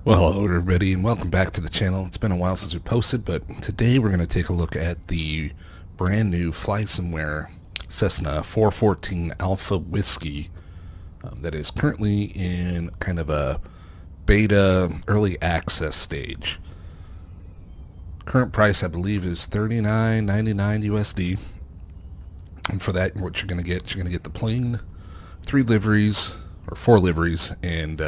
Well, hello everybody and welcome back to the channel. It's been a while since we posted, but today we're going to take a look at the brand new Flysimware Cessna 414 Alpha Whiskey that is currently in kind of a beta early access stage. Current price, I believe, is $39.99 USD. And for that, what you're going to get the plain 4 liveries, and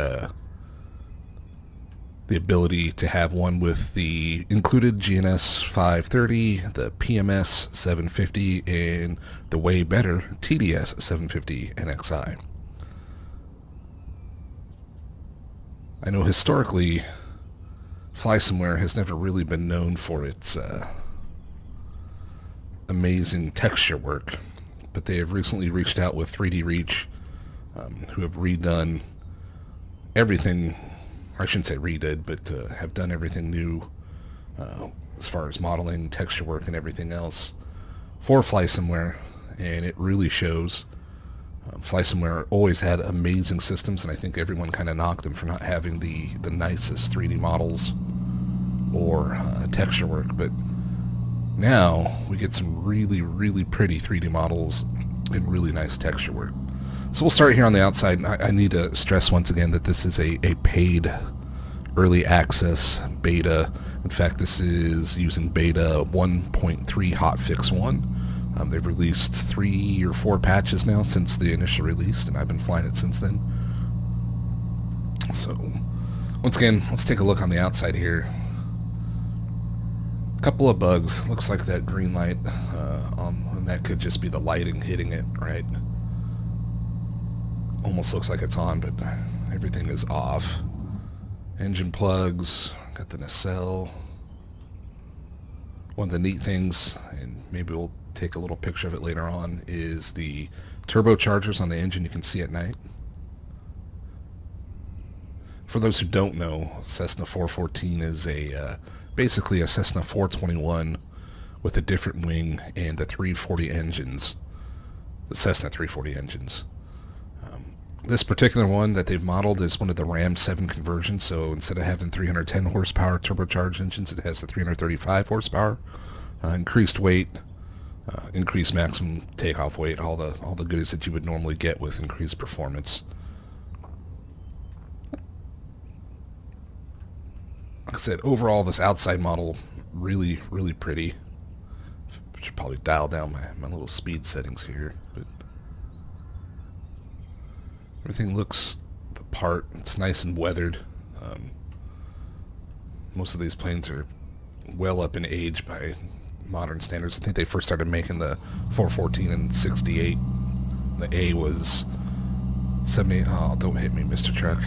the ability to have one with the included GNS 530, the PMS 750, and the way better TDS 750 NXI. I know historically Flysimware has never really been known for its amazing texture work, but they have recently reached out with 3D Reach, who have redone everything. I shouldn't say redid, but have done everything new as far as modeling, texture work, and everything else for Flysimware, and it really shows. Flysimware always had amazing systems, and I think everyone kind of knocked them for not having the nicest 3D models or texture work, but now we get some really, really pretty 3D models and really nice texture work. So we'll start here on the outside. I need to stress once again that this is a paid early access beta. In fact, this is using beta 1.3 hotfix 1. They've released 3 or 4 patches now since the initial release, and I've been flying it since then. So once again, let's take a look on the outside here. A couple of bugs. Looks like that green light, and that could just be the lighting hitting it, right? Almost looks like it's on, but everything is off. Engine plugs, got the nacelle. One of the neat things, and maybe we'll take a little picture of it later on, is the turbochargers on the engine you can see at night. For those who don't know, Cessna 414 is basically a Cessna 421 with a different wing and the 340 engines, the Cessna 340 engines. This particular one that they've modeled is one of the Ram 7 conversions, so instead of having 310 horsepower turbocharged engines, it has the 335 horsepower, increased weight, increased maximum takeoff weight, all the goodies that you would normally get with increased performance. Like I said, overall, this outside model, really, really pretty. I should probably dial down my little speed settings here, but everything looks the part. It's nice and weathered. Most of these planes are well up in age by modern standards. I think they first started making the 414 in '68. The A was 70. Oh, don't hit me, Mr. Truck.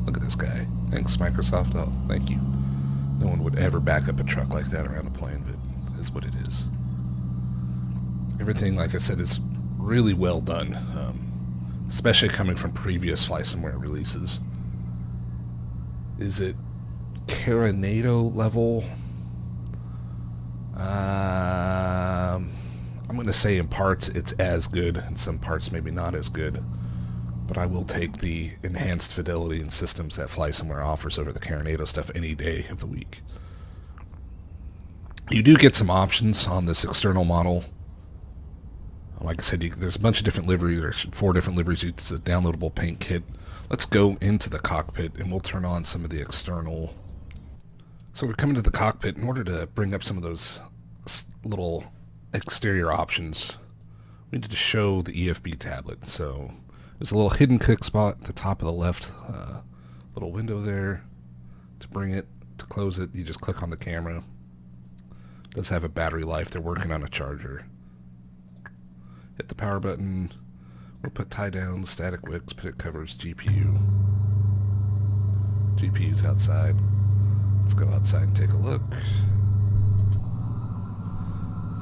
Look at this guy. Thanks, Microsoft. Oh, thank you. No one would ever back up a truck like that around a plane, but it's what it is. Everything, like I said, is really well done. Especially coming from previous Flysimware releases. Is it Carinado level? I'm going to say in parts it's as good, in some parts maybe not as good. But I will take the enhanced fidelity and systems that Flysimware offers over the Carinado stuff any day of the week. You do get some options on this external model. Like I said, there's a bunch of different liveries, or 4 different liveries. It's a downloadable paint kit. Let's go into the cockpit, and we'll turn on some of the external. So we're coming to the cockpit. In order to bring up some of those little exterior options, we need to show the EFB tablet. So there's a little hidden click spot at the top of the left little window there. To bring it, to close it, you just click on the camera. It does have a battery life. They're working on a charger. Hit the power button. We'll put tie down, static wicks, put it covers GPU. GPU's outside. Let's go outside and take a look.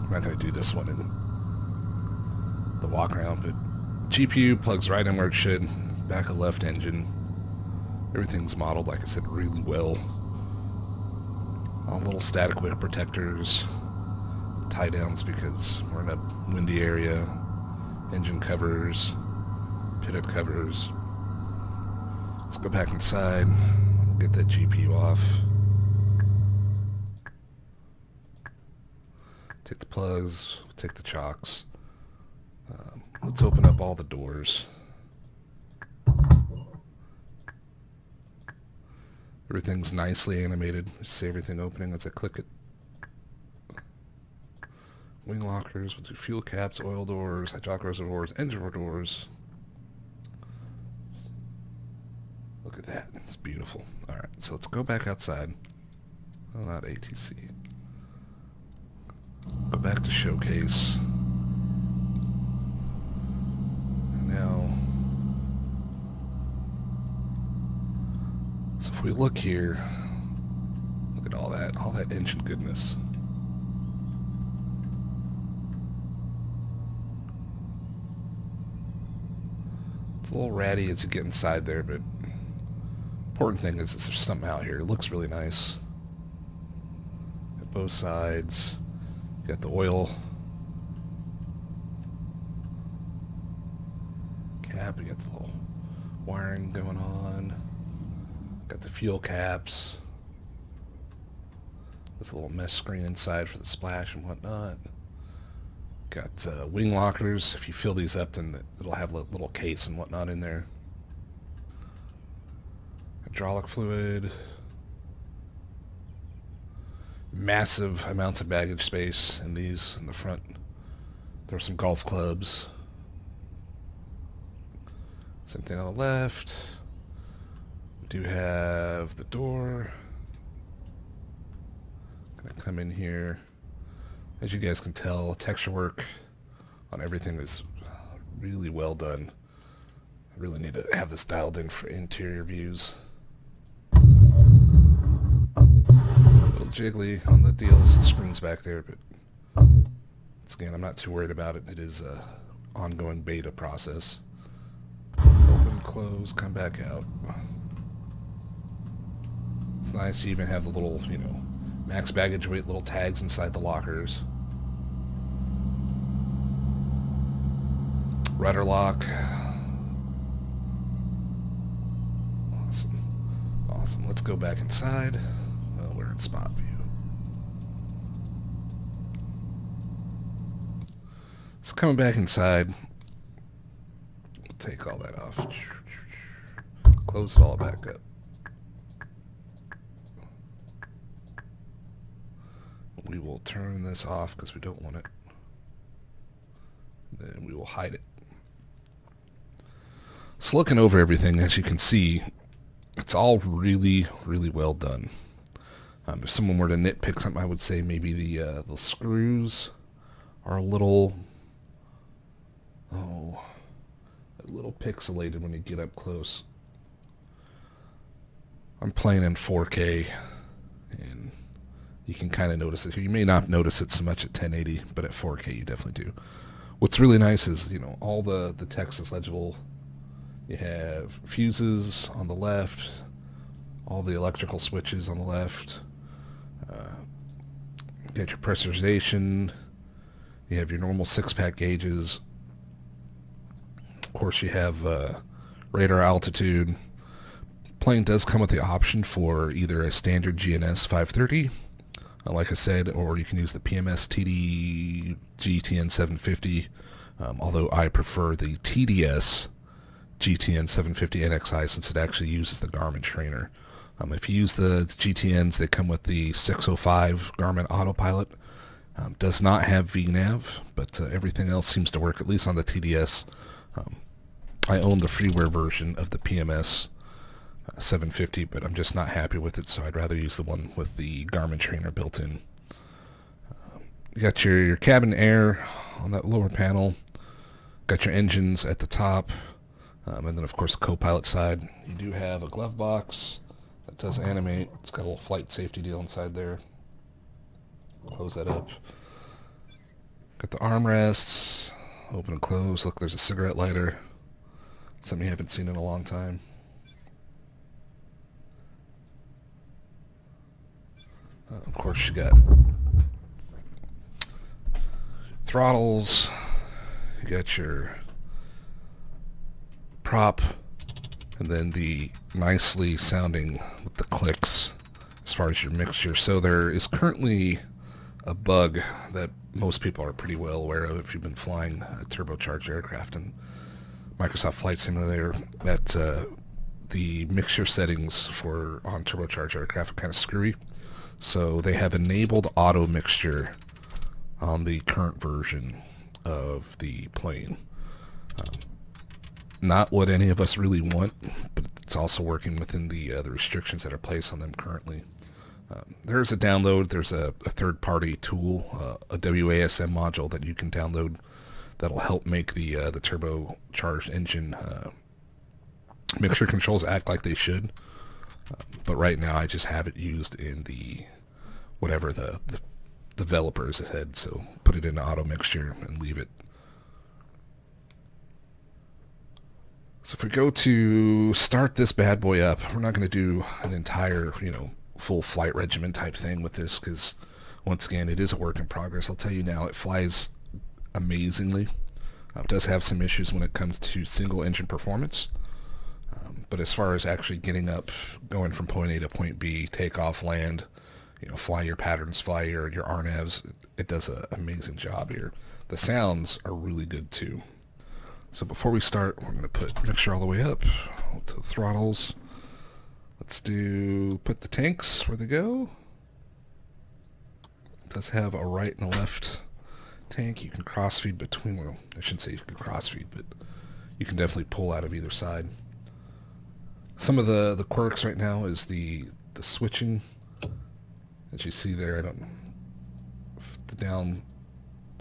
I'm not going to do this one in the walk around, but GPU plugs right in where it should. Back of left engine. Everything's modeled, like I said, really well. All little static wick protectors. Tie downs because we're in a windy area. Engine covers, pitted covers. Let's go back inside. Get that GPU off. Take the plugs, take the chocks. Let's open up all the doors. Everything's nicely animated. You see everything opening as I click it. Wing lockers, we'll do fuel caps, oil doors, hydraulic reservoirs, engine doors. Look at that. It's beautiful. Alright, so let's go back outside. Oh, not ATC. Go back to showcase. Now, so if we look here, look at all that engine goodness. It's a little ratty as you get inside there, but important thing is there's something out here. It looks really nice. At both sides, you got the oil cap, you got the little wiring going on, got the fuel caps, there's a little mesh screen inside for the splash and whatnot. Got wing lockers. If you fill these up, then it'll have a little case and whatnot in there. Hydraulic fluid. Massive amounts of baggage space in these in the front. There's some golf clubs. Same thing on the left. We do have the door. Gonna come in here. As you guys can tell, texture work on everything is really well done. I really need to have this dialed in for interior views. A little jiggly on the deals, screens back there, but once again, I'm not too worried about it. It is an ongoing beta process. Open, close, come back out. It's nice you even have the little, max baggage weight little tags inside the lockers. Rudder lock. Awesome. Awesome. Let's go back inside. Well, we're in spot view. So coming back inside, we'll take all that off. Close it all back up. We will turn this off because we don't want it. Then we will hide it. So looking over everything, as you can see, it's all really, really well done. If someone were to nitpick something, I would say maybe the screws are a little pixelated when you get up close. I'm playing in 4K, and you can kind of notice it. You may not notice it so much at 1080, but at 4K you definitely do. What's really nice is, all the text is legible. You have fuses on the left, all the electrical switches on the left. You got your pressurization. You have your normal 6-pack gauges. Of course, you have radar altitude. Plane does come with the option for either a standard GNS 530, like I said, or you can use the PMS TD GTN 750, although I prefer the TDS GTN 750 NXI since it actually uses the Garmin trainer. If you use the GTNs, they come with the 605 Garmin Autopilot. Does not have VNav, but everything else seems to work, at least on the TDS. I own the freeware version of the PMS 750, but I'm just not happy with it, so I'd rather use the one with the Garmin trainer built in. You got your cabin air on that lower panel. Got your engines at the top. And then, of course, the co-pilot side. You do have a glove box that does animate. It's got a little flight safety deal inside there. Close that up. Got the armrests. Open and close. Look, there's a cigarette lighter. Something you haven't seen in a long time. Of course, you got throttles. You got your prop and then the nicely sounding with the clicks as far as your mixture. So there is currently a bug that most people are pretty well aware of if you've been flying a turbocharged aircraft in Microsoft Flight Simulator, that the mixture settings for on turbocharged aircraft are kind of screwy. So they have enabled auto mixture on the current version of the plane. Not what any of us really want, but it's also working within the restrictions that are placed on them currently. There's a download, there's a third-party tool, a WASM module that you can download that'll help make the turbocharged engine mixture controls act like they should. But right now I just have it used in the whatever the developers had, so put it into auto mixture and leave it. So if we go to start this bad boy up, we're not going to do an entire, full flight regimen type thing with this, because once again, it is a work in progress. I'll tell you now, it flies amazingly. It does have some issues when it comes to single engine performance. But as far as actually getting up, going from point A to point B, take off, land, fly your patterns, fly your RNAVs, it does an amazing job here. The sounds are really good too. So before we start, we're going to put mixture all the way up to the throttles. Let's put the tanks where they go. It does have a right and a left tank. You can crossfeed between, well, I shouldn't say you can crossfeed, but you can definitely pull out of either side. Some of the quirks right now is the switching. As you see there, if the down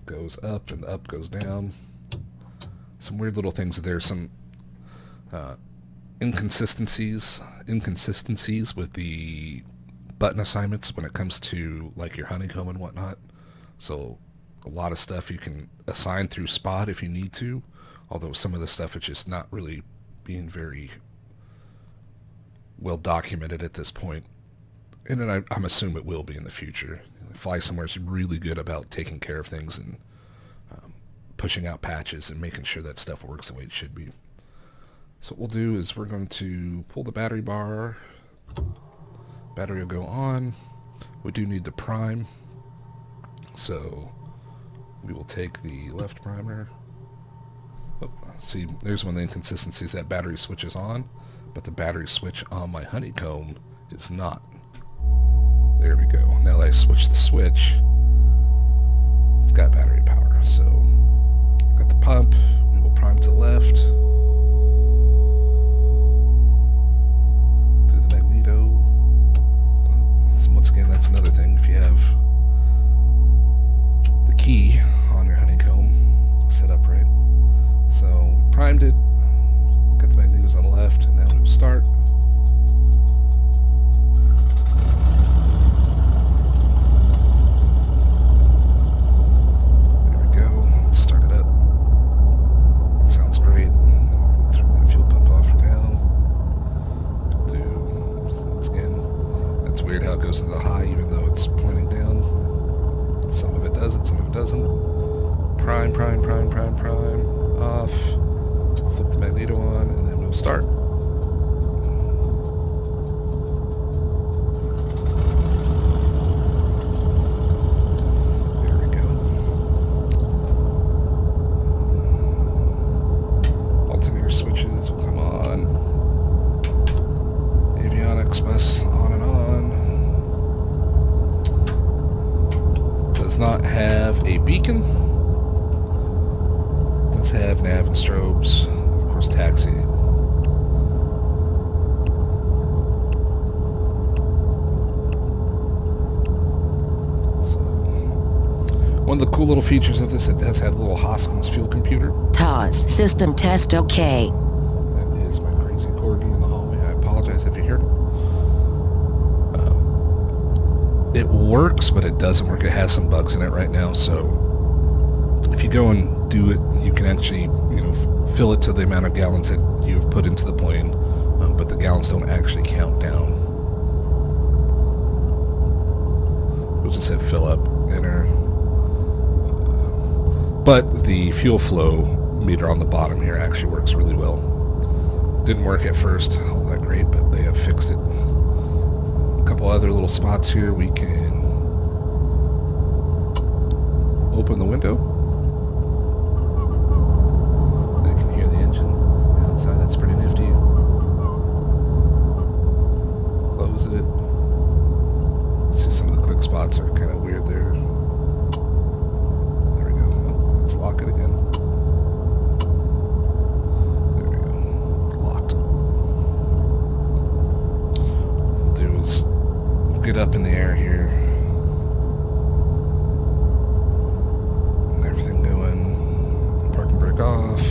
goes up and the up goes down. Some weird little things. There's some inconsistencies with the button assignments when it comes to like your honeycomb and whatnot. So a lot of stuff you can assign through Spot if you need to, although some of the stuff is just not really being very well documented at this point. And then I'm assuming it will be in the future. Flysimware is really good about taking care of things and pushing out patches and making sure that stuff works the way it should be. So what we'll do is we're going to pull the battery bar. Battery will go on. We do need to prime. So we will take the left primer. Oh, see, there's one of the inconsistencies. That battery switch is on, but the battery switch on my honeycomb is not. There we go. Now that I switch the switch, it's got battery power. So got the pump. We will prime to the left. Through the magneto. So once again, that's another thing. If you have the key on your honeycomb set up right. So we primed it. Got the magnetos on the left, and now we will start. Goes to the high even though it's pointing down. Some of it does it, some of it doesn't. Prime, off. Flip the magneto on, and then we'll start. There we go. Alternator switches will come on. Avionics bus on and on. Does not have a beacon. Does have nav and strobes. Of course, taxi. So, one of the cool little features of this, it does have a little Hoskins fuel computer. TOS system test okay. That is my crazy corgi in the hallway. I apologize if you hear it. It works, but it doesn't work. It has some bugs in it right now, so if you go and do it, you can actually, fill it to the amount of gallons that you've put into the plane, but the gallons don't actually count down. We'll just hit fill up, enter. But the fuel flow meter on the bottom here actually works really well. Didn't work at first all that great, but they have fixed it. A couple other little spots here. We can open the window. You can hear the engine outside. That's pretty nifty. Close it. See, some of the click spots are kind of weird there. There we go. Oh, let's lock it again. There we go. Locked. What we'll do is we'll get up in the air here. Everything going. Parking brake off.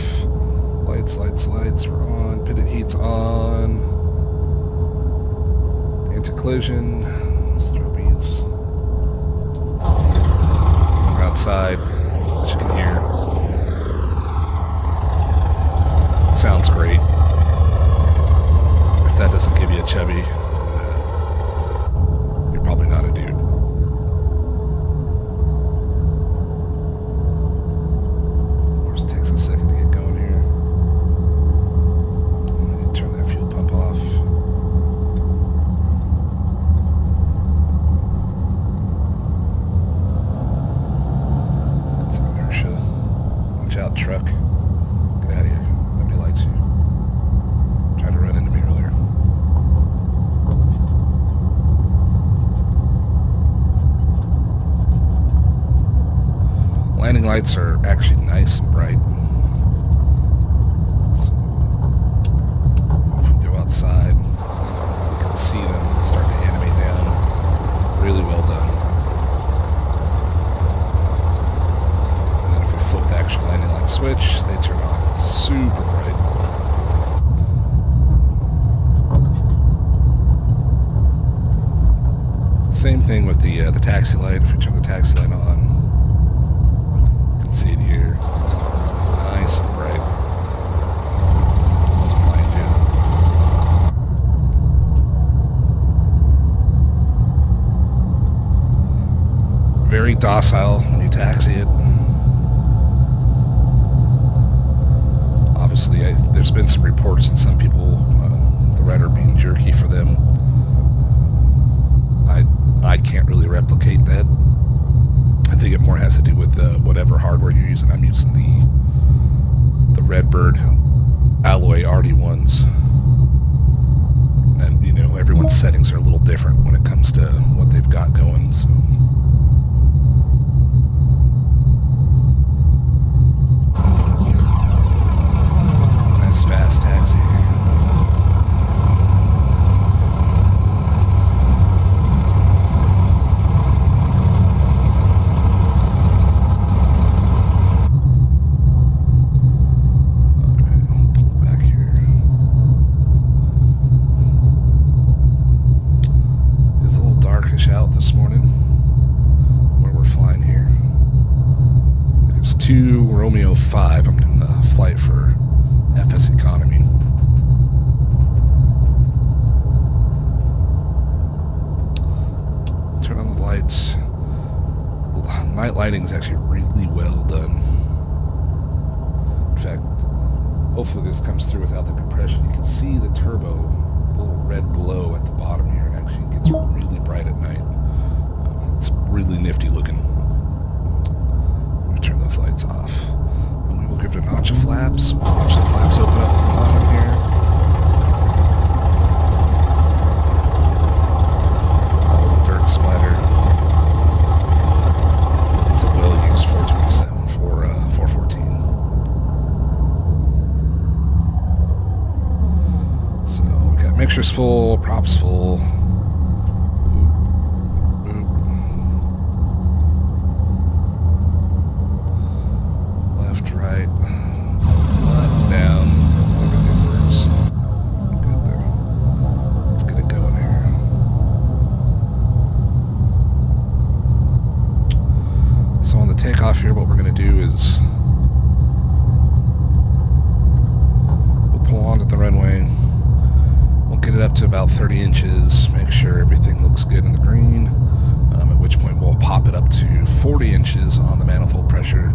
Lights. We're on. Pitted heat's on. Anti-collision. Strobies. So we're outside, as you can hear. Sounds great. If that doesn't give you a chubby, then, you're probably not a dude. Of course, it takes a second to get going here. I need to turn that fuel pump off. Out, truck. Get out of here. Nobody likes you. Tried to run into me earlier. Landing lights are actually nice and bright. So, if we go outside, you can see them start to animate down. Really well done. Flip the actual landing light switch, they turn on super bright. Same thing with the taxi light. If we turn the taxi light on, you can see it here. Nice and bright. Almost blind you. Very docile when you taxi it. Obviously, there's been some reports and some people, the rudder being jerky for them. I can't really replicate that. I think it more has to do with whatever hardware you're using. I'm using the Redbird alloy Arty ones, and you know, everyone's settings are a little different when it comes to what they've got going. So. Fast taxi. Pull back here. It's a little darkish out this morning where we're flying here. It's 2 Romeo 5. I'm doing the flight for FS economy. Turn on the lights. Night lighting is actually really well done. In fact, hopefully this comes through without the compression. You can see the turbo, the little red glow at the bottom here, and actually gets really bright at night. It's really nifty looking. Let me turn those lights off. We'll give it a notch of flaps. We'll watch the flaps open up on the bottom here. Oh, dirt splatter. It's a well-used 427 for 414. So we got mixtures full, props full. Right, up, down, everything works. Good there. Let's get it going here. So on the takeoff here, what we're going to do is we'll pull onto the runway. We'll get it up to about 30 inches, make sure everything looks good in the green, at which point we'll pop it up to 40 inches on the manifold pressure,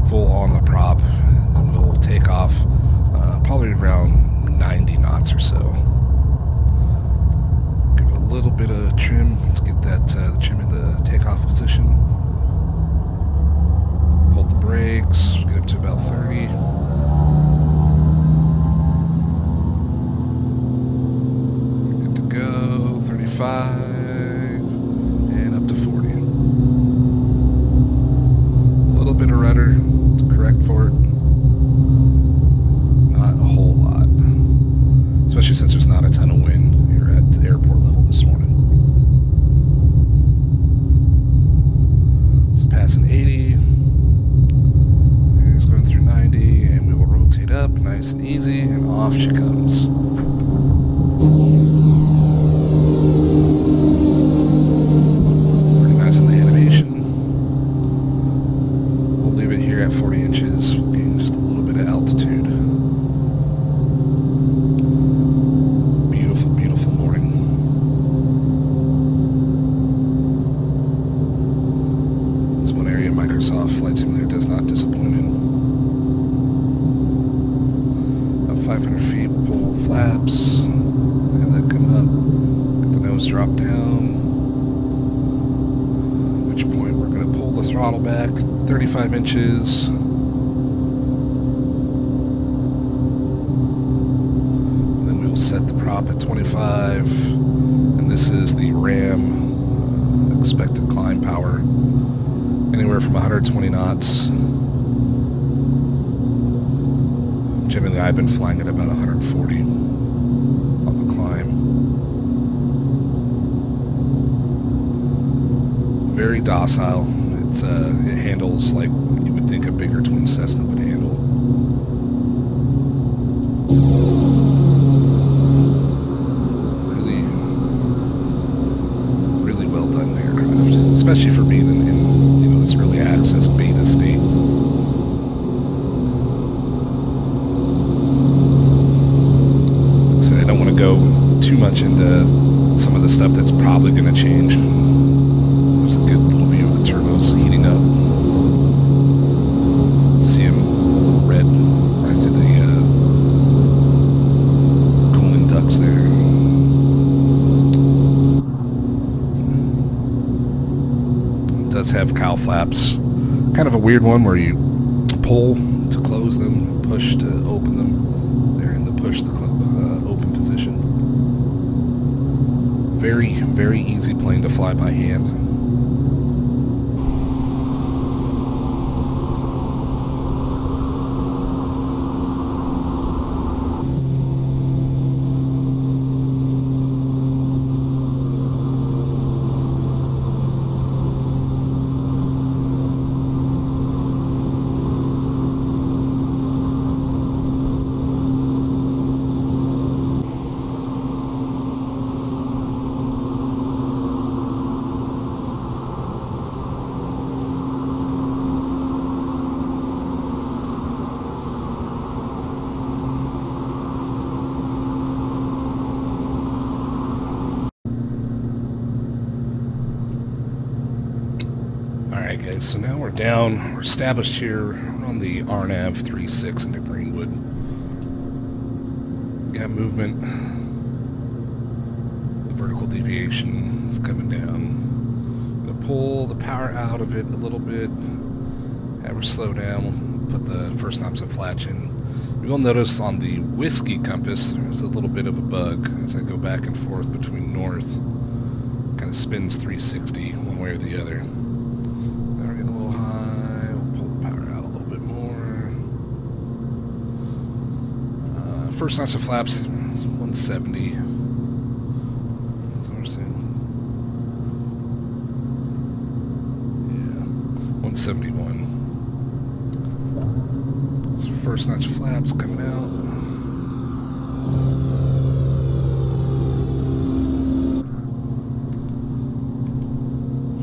full on the prop, and we'll take off probably around 90 easy, and off she comes. Pretty nice in the animation. We'll leave it here at 40 inches, gain just a little bit of altitude. Beautiful, beautiful morning. It's one area Microsoft Flight Simulator does not disappoint in. 500 feet, we'll pull the flaps, have that come up, get the nose drop down, at which point we're going to pull the throttle back 35 inches, and then we'll set the prop at 25, and this is the RAM expected climb power, anywhere from 120 knots. Generally, I've been flying at about 140 on the climb. Very docile. It handles like you would think a bigger twin Cessna would handle. Really, really well done aircraft, especially for being in this early access beta state. Go too much into some of the stuff that's probably going to change. There's a good little view of the turbos heating up. See them red right to the cooling ducts there. It does have cowl flaps. Kind of a weird one where you pull to close them, push to open them. They're in the push to open position. Very, very easy plane to fly by hand. Alright guys, so now we're down, we're established here on the RNAV 36 into Greenwood. Got movement. The vertical deviation is coming down. I'm going to pull the power out of it a little bit, have her slow down, put the first knobs of flatch in. You will notice on the whiskey compass there's a little bit of a bug as I go back and forth between north. Kind of spins 360 one way or the other. First notch of flaps is 170. That's what we're saying. Yeah, 171. So first notch of flaps coming out.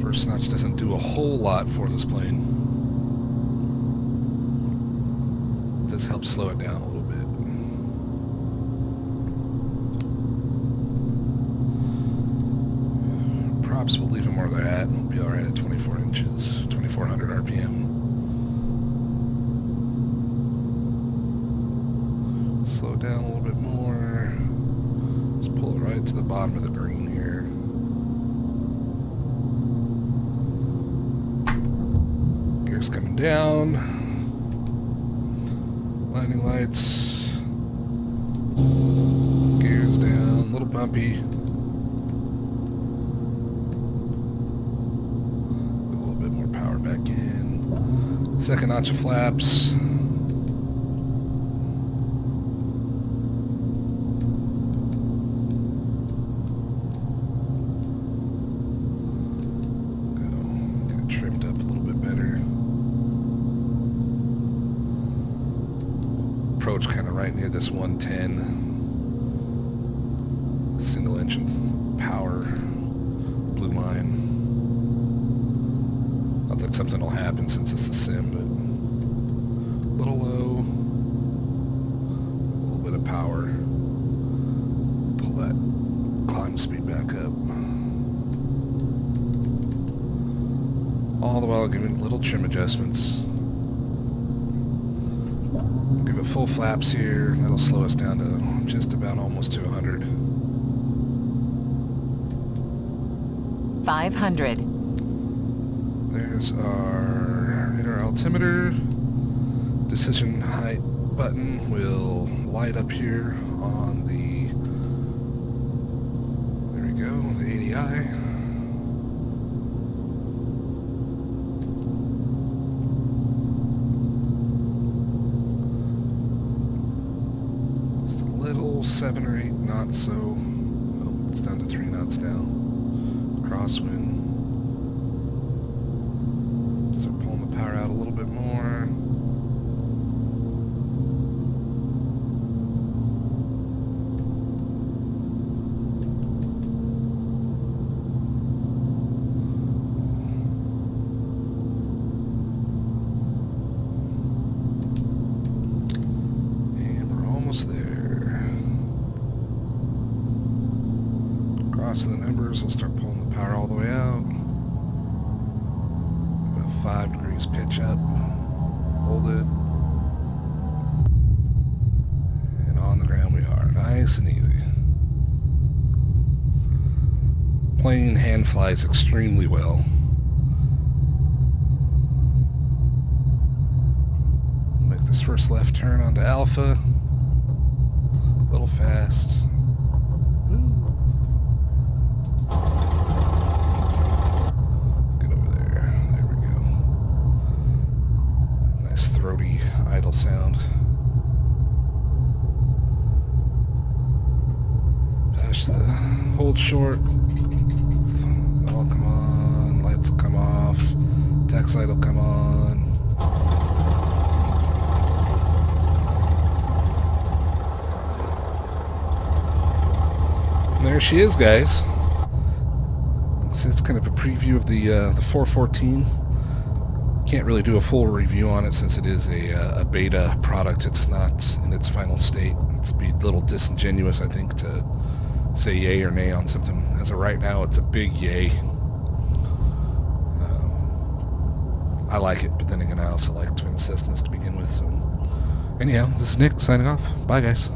First notch doesn't do a whole lot for this plane. This helps slow it down a little bit. Props, we'll leave them where they're at. We'll be alright at 24 inches, 2400 RPM. Slow down a little bit more. Just pull it right to the bottom of the green here. Gears coming down. Landing lights. Gears down, a little bumpy. Back in. Second notch of flaps. Get it trimmed up a little bit better. Approach kind of right near this 110 single engine power blue line. Not that something will happen since it's a sim, but a little low, a little bit of power. Pull that climb speed back up. All the while giving little trim adjustments. Give it full flaps here. That'll slow us down to just about almost to 100. 500. There's our inner altimeter. Decision height button will light up here on the, there we go, the ADI. Just a little 7 or 8 knots, so oh, it's down to 3 knots now. Crosswind. Start pulling the power out a little bit more. And we're almost there. Crossing the numbers, we'll start pulling the power all the way out. 5 degrees pitch up, hold it, and on the ground we are, nice and easy. Plane hand flies extremely well. Make this first left turn onto Alpha, a little fast. Throaty idle sound. Dash the hold short. Oh, come on. Lights will come off. Tax light will come on. And there she is, guys. So it's kind of a preview of the 414. Can't really do a full review on it since it is a beta product. It's not in its final state. It'd be a little disingenuous, I think, to say yay or nay on something. As of right now, it's a big yay. I like it, but then again, I also like twin Cessnas to begin with. So, anyhow, this is Nick signing off. Bye, guys.